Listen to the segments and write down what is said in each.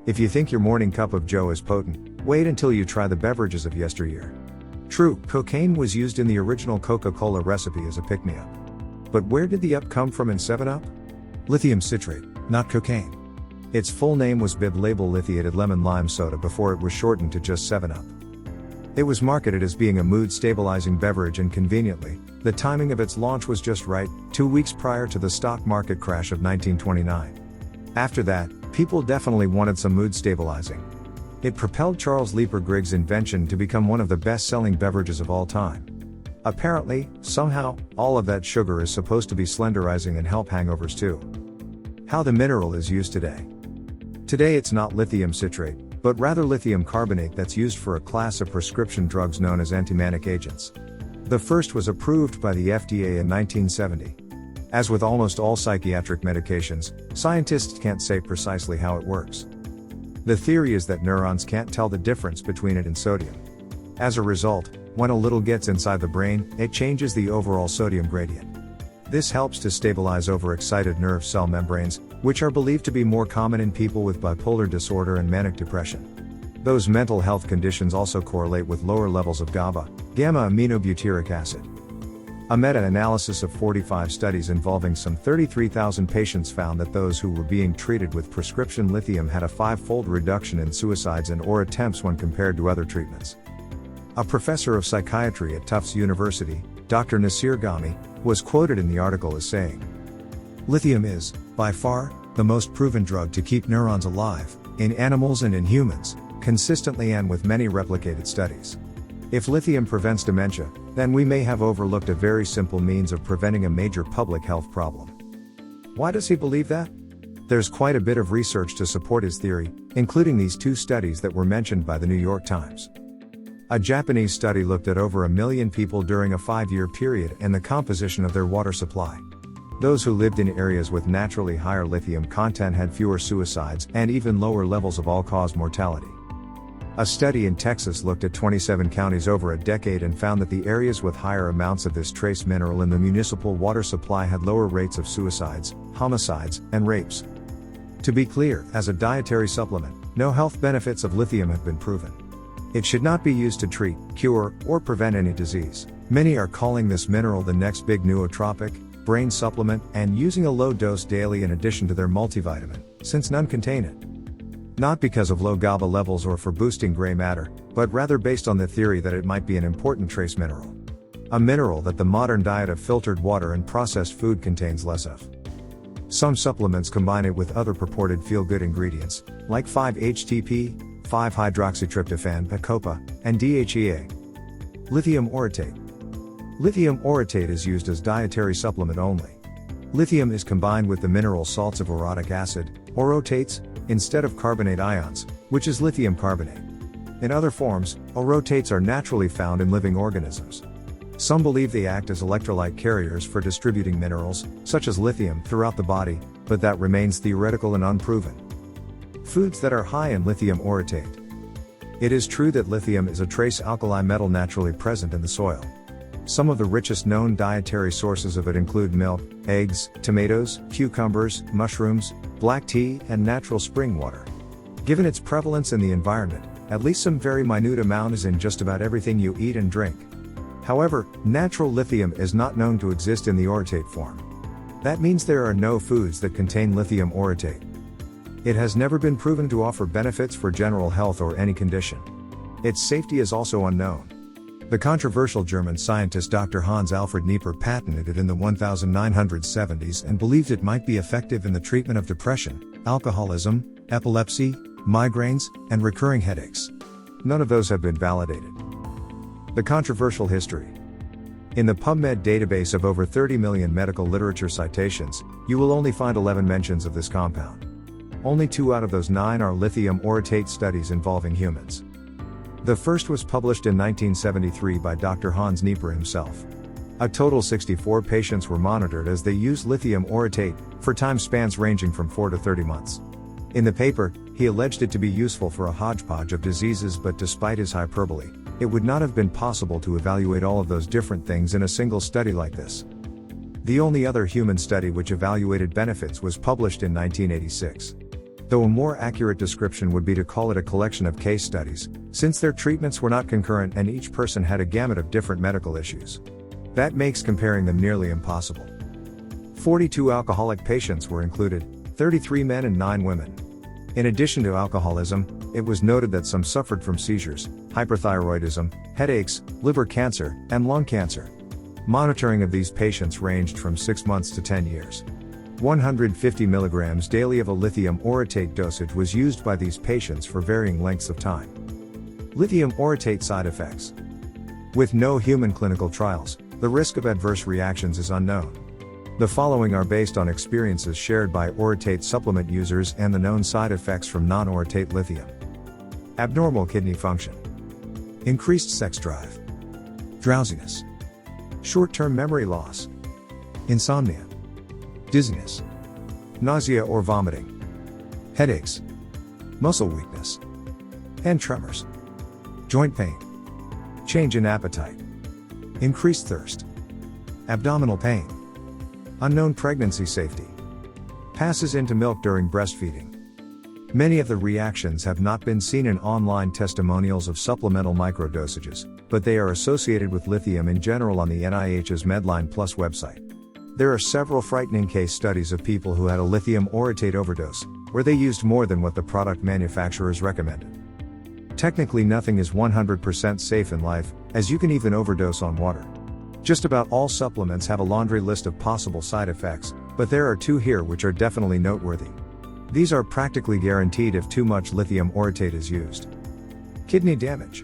If you think your morning cup of joe is potent, wait until you try the beverages of yesteryear. True, cocaine was used in the original Coca-Cola recipe as a pick-me-up. But where did the up come from in 7-Up? Lithium citrate, not cocaine. Its full name was Bib-Label Lithiated Lemon-Lime Soda before it was shortened to just 7-Up. It was marketed as being a mood-stabilizing beverage, and conveniently, the timing of its launch was just right, 2 weeks prior to the stock market crash of 1929. After that, people definitely wanted some mood stabilizing. It propelled Charles Leeper Griggs' invention to become one of the best-selling beverages of all time. Apparently, somehow, all of that sugar is supposed to be slenderizing and help hangovers too. How the mineral is used today. Today it's not lithium citrate, but rather lithium carbonate that's used for a class of prescription drugs known as antimanic agents. The first was approved by the FDA in 1970. As with almost all psychiatric medications, scientists can't say precisely how it works. The theory is that neurons can't tell the difference between it and sodium. As a result, when a little gets inside the brain, it changes the overall sodium gradient. This helps to stabilize overexcited nerve cell membranes, which are believed to be more common in people with bipolar disorder and manic depression. Those mental health conditions also correlate with lower levels of GABA, gamma-aminobutyric acid. A meta-analysis of 45 studies involving some 33,000 patients found that those who were being treated with prescription lithium had a 5-fold reduction in suicides and/or attempts when compared to other treatments. A professor of psychiatry at Tufts University, Dr. Nasir Ghami, was quoted in the article as saying, "Lithium is, by far, the most proven drug to keep neurons alive, in animals and in humans, consistently and with many replicated studies. If lithium prevents dementia, then we may have overlooked a very simple means of preventing a major public health problem." Why does he believe that? There's quite a bit of research to support his theory, including these 2 studies that were mentioned by the New York Times. A Japanese study looked at over 1 million people during a 5-year period and the composition of their water supply. Those who lived in areas with naturally higher lithium content had fewer suicides and even lower levels of all-cause mortality. A study in Texas looked at 27 counties over a decade and found that the areas with higher amounts of this trace mineral in the municipal water supply had lower rates of suicides, homicides, and rapes. To be clear, as a dietary supplement, no health benefits of lithium have been proven. It should not be used to treat, cure, or prevent any disease. Many are calling this mineral the next big nootropic, brain supplement, and using a low dose daily in addition to their multivitamin, since none contain it. Not because of low GABA levels or for boosting gray matter, but rather based on the theory that it might be an important trace mineral. A mineral that the modern diet of filtered water and processed food contains less of. Some supplements combine it with other purported feel-good ingredients, like 5-HTP, 5-hydroxytryptophan, Bacopa, and DHEA. Lithium orotate. Lithium orotate is used as dietary supplement only. Lithium is combined with the mineral salts of orotic acid, orotates, instead of carbonate ions, which is lithium carbonate. In other forms, orotates are naturally found in living organisms. Some believe they act as electrolyte carriers for distributing minerals, such as lithium, throughout the body, but that remains theoretical and unproven. Foods that are high in lithium orotate. It is true that lithium is a trace alkali metal naturally present in the soil. Some of the richest known dietary sources of it include milk, eggs, tomatoes, cucumbers, mushrooms, black tea, and natural spring water. Given its prevalence in the environment, at least some very minute amount is in just about everything you eat and drink. However, natural lithium is not known to exist in the orotate form. That means there are no foods that contain lithium orotate. It has never been proven to offer benefits for general health or any condition. Its safety is also unknown. The controversial German scientist Dr. Hans Alfred Nieper patented it in the 1970s and believed it might be effective in the treatment of depression, alcoholism, epilepsy, migraines, and recurring headaches. None of those have been validated. The controversial history. In the PubMed database of over 30 million medical literature citations, you will only find 11 mentions of this compound. Only 2 out of those 9 are lithium orotate studies involving humans. The first was published in 1973 by Dr. Hans Nieper himself. A total 64 patients were monitored as they used lithium orotate, for time spans ranging from 4 to 30 months. In the paper, he alleged it to be useful for a hodgepodge of diseases, but despite his hyperbole, it would not have been possible to evaluate all of those different things in a single study like this. The only other human study which evaluated benefits was published in 1986. though a more accurate description would be to call it a collection of case studies, since their treatments were not concurrent and each person had a gamut of different medical issues. That makes comparing them nearly impossible. 42 alcoholic patients were included, 33 men and 9 women. In addition to alcoholism, it was noted that some suffered from seizures, hyperthyroidism, headaches, liver cancer, and lung cancer. Monitoring of these patients ranged from 6 months to 10 years. 150 mg daily of a lithium orotate dosage was used by these patients for varying lengths of time. Lithium orotate side effects. With no human clinical trials, the risk of adverse reactions is unknown. The following are based on experiences shared by orotate supplement users and the known side effects from non-orotate lithium. Abnormal kidney function. Increased sex drive. Drowsiness. Short-term memory loss. Insomnia. Dizziness. Nausea or vomiting. Headaches. Muscle weakness. Hand tremors. Joint pain. Change in appetite. Increased thirst. Abdominal pain. Unknown pregnancy safety. Passes into milk during breastfeeding. Many of the reactions have not been seen in online testimonials of supplemental microdosages, but they are associated with lithium in general on the NIH's Medline Plus website. There are several frightening case studies of people who had a lithium orotate overdose, where they used more than what the product manufacturers recommended. Technically, nothing is 100% safe in life, as you can even overdose on water. Just about all supplements have a laundry list of possible side effects, but there are 2 here which are definitely noteworthy. These are practically guaranteed if too much lithium orotate is used. Kidney damage.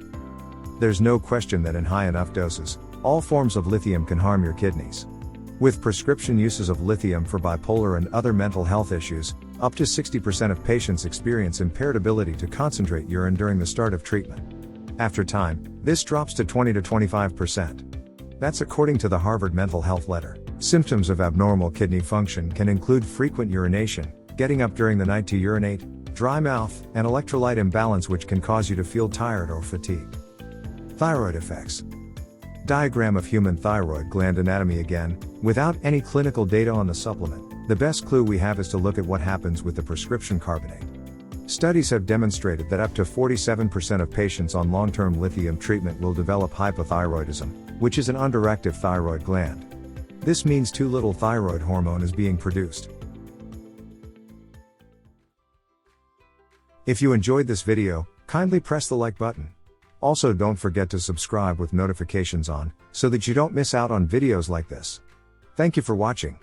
There's no question that in high enough doses, all forms of lithium can harm your kidneys. With prescription uses of lithium for bipolar and other mental health issues, up to 60% of patients experience impaired ability to concentrate urine during the start of treatment. After time, this drops to 20 to 25%. That's according to the Harvard Mental Health Letter. Symptoms of abnormal kidney function can include frequent urination, getting up during the night to urinate, dry mouth, and electrolyte imbalance which can cause you to feel tired or fatigued. Thyroid effects. Diagram of human thyroid gland anatomy again, without any clinical data on the supplement, the best clue we have is to look at what happens with the prescription carbonate. Studies have demonstrated that up to 47% of patients on long-term lithium treatment will develop hypothyroidism, which is an underactive thyroid gland. This means too little thyroid hormone is being produced. If you enjoyed this video, kindly press the like button. Also, don't forget to subscribe with notifications on, so that you don't miss out on videos like this. Thank you for watching.